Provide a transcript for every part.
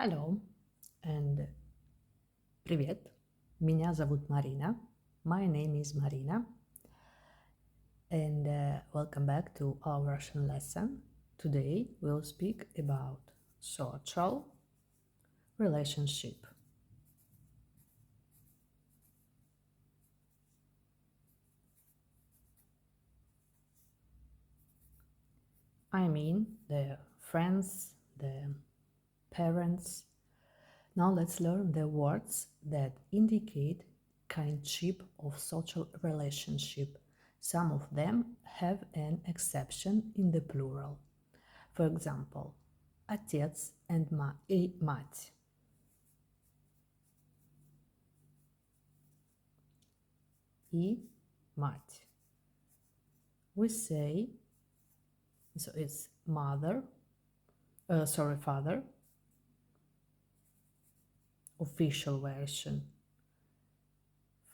Hello and привет. Меня зовут Marina. My name is Marina. And welcome back to our Russian lesson. Today we'll speak about social relationship. I mean the friends, the parents. Now let's learn the words that indicate kindship of social relationship. Some of them have an exception in the plural. For example, отец and и мать. И мать. We say, so it's mother, father, official version,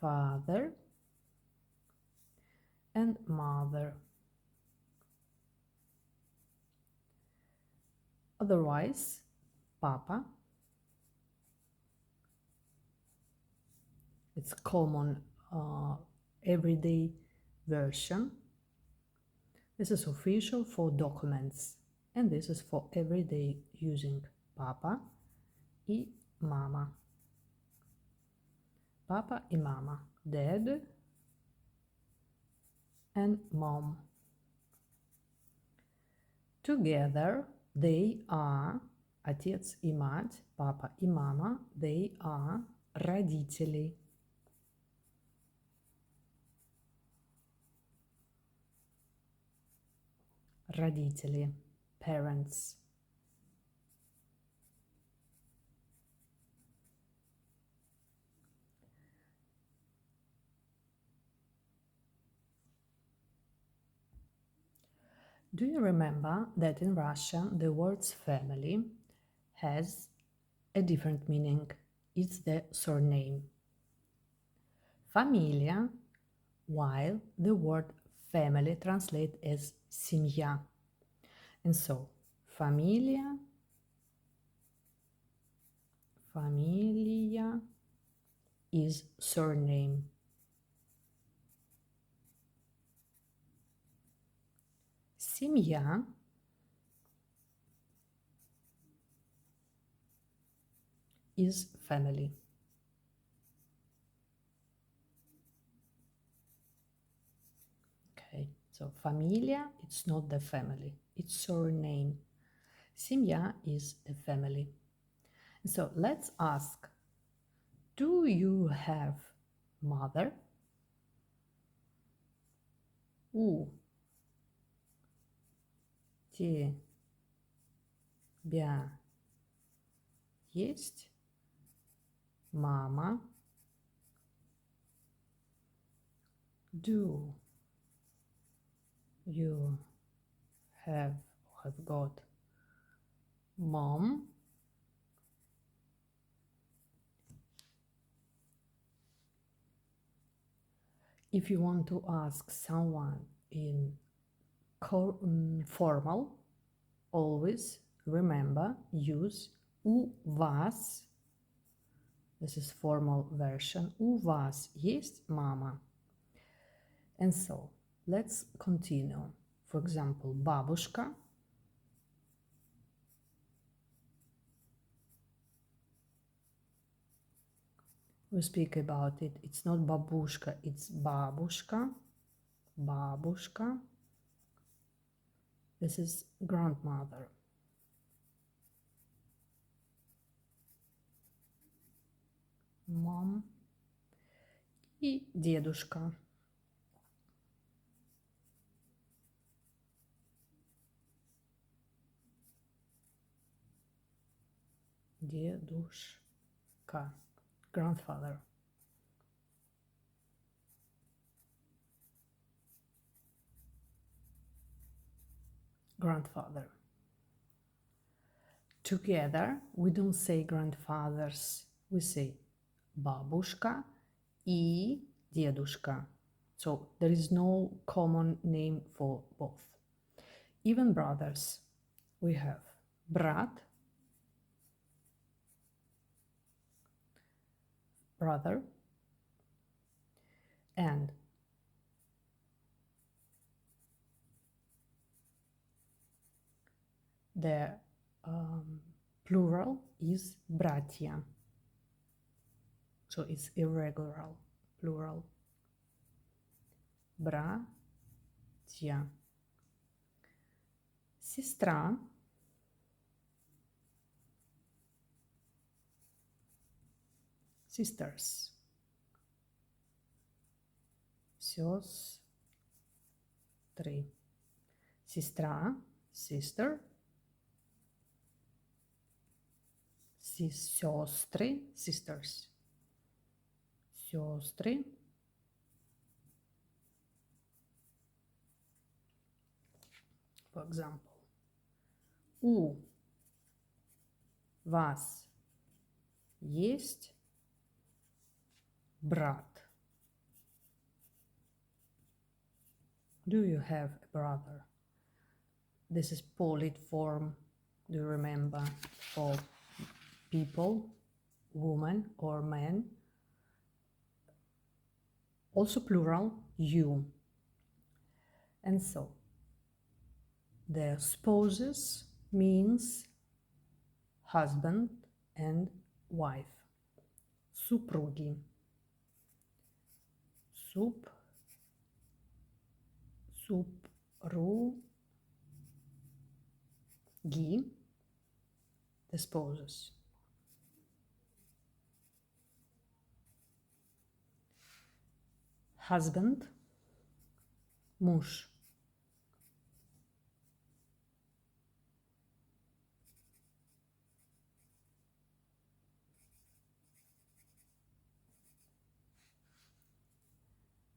father and mother. Otherwise, papa. It's common everyday version. This is official for documents, and this is for everyday using papa и mama. Papa и mama, dad and mom. Together they are отец и мать, папа и мама, they are родители. Родители, parents. Do you remember that in Russian the word family has a different meaning? It's the surname. Familia, while the word family translates as семья. And so, familia is surname. Семья is family. Okay, so familia, it's not the family, it's surname. Семья is the family. So let's ask, do you have mother? У тебя есть мама? Do you have got mom? If you want to ask someone in formal, always remember use у вас. This is formal version. У вас есть мама? And so, let's continue. For example, бабушка. We speak about it. It's not бабушка, it's бабушка. Бабушка. This is grandmother. Mom. И дедушка. Дедушка. Grandfather. Grandfather. Together, we don't say grandfathers. We say бабушка и дедушка. So there is no common name for both. Even brothers. We have брат brother, and the plural is братья. So it's irregular plural. Братья. Сестра. Sisters. Сестры. Сестра. Sister. Сестры. Sisters. Сестры. For example, у вас есть брат? Do you have a brother? This is polite form, do you remember, for people, woman or man. Also plural, you. And so, the spouses means husband and wife. Супруги. Супруги, the spouses. Husband, муж.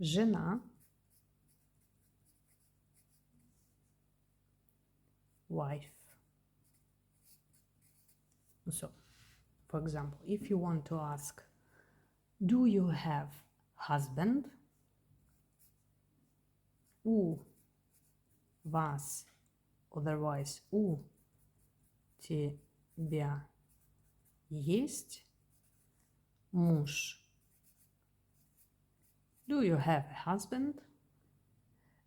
Жена, wife. So, for example, if you want to ask, do you have husband? У вас, otherwise, у тебя есть муж? Do you have a husband?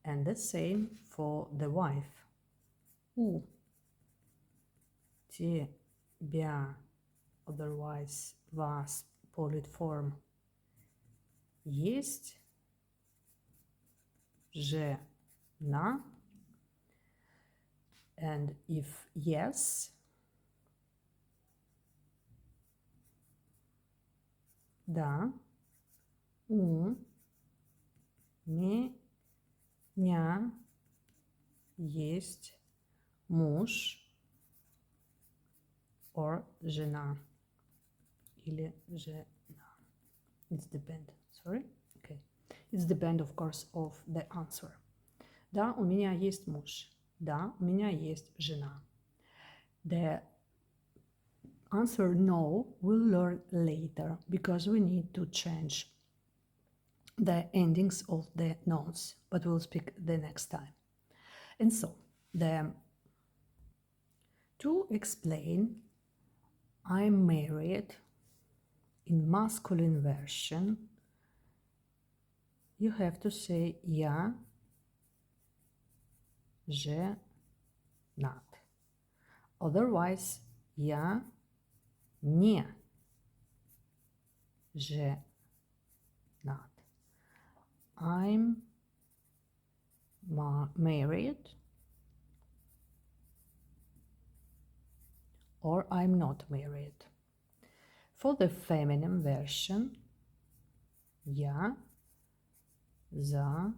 And the same for the wife. У тебя, otherwise, вас, polite form, есть жена? And if yes, да, у меня есть муж or жена или жена. It's depend. Sorry. Okay. It's depend, of course, of the answer. Да, у меня есть муж. Да, у меня есть жена. The answer no we'll learn later because we need to change the endings of the nouns, but we'll speak the next time. And so, to explain I'm married in masculine version, you have to say я женат. Otherwise, я не женат. I'm married or I'm not married. For the feminine version, я замужем.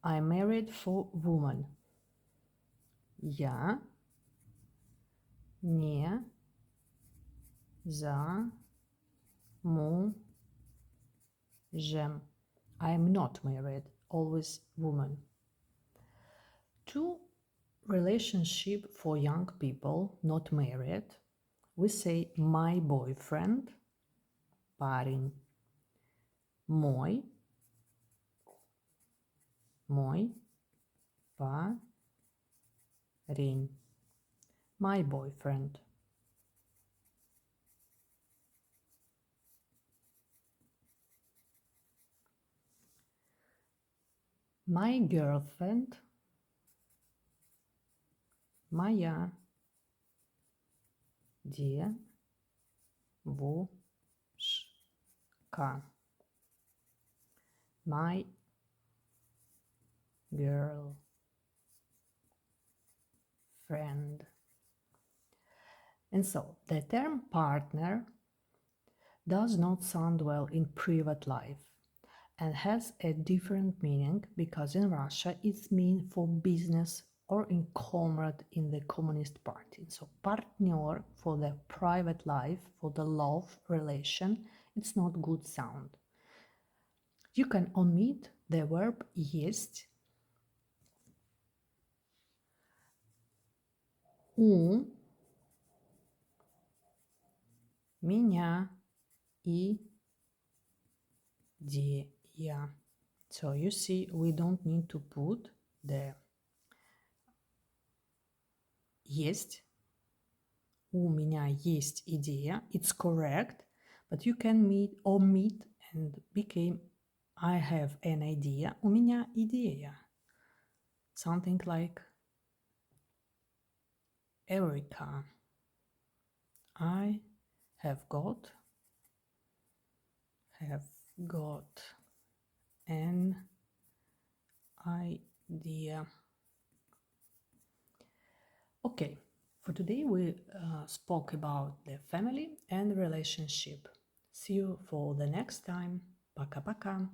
I'm married for woman. Я не замужем. I'm not married, always woman. To relationship for young people not married, we say my boyfriend, парень, мой парень. my boyfriend. My girlfriend. Моя девушка. My girlfriend. And so the term partner does not sound well in private life and has a different meaning because in Russia it's mean for business or in comrade in the Communist Party. So partner for the private life, for the love relation, it's not good sound. You can omit the verb есть. У меня идея. So you see, we don't need to put the есть. У меня есть идея. It's correct, but you can omit and became I have an idea. У меня идея. Something like Erica. I have got an idea. Okay, for today we spoke about the family and relationship. See you for the next time. Пока-пока.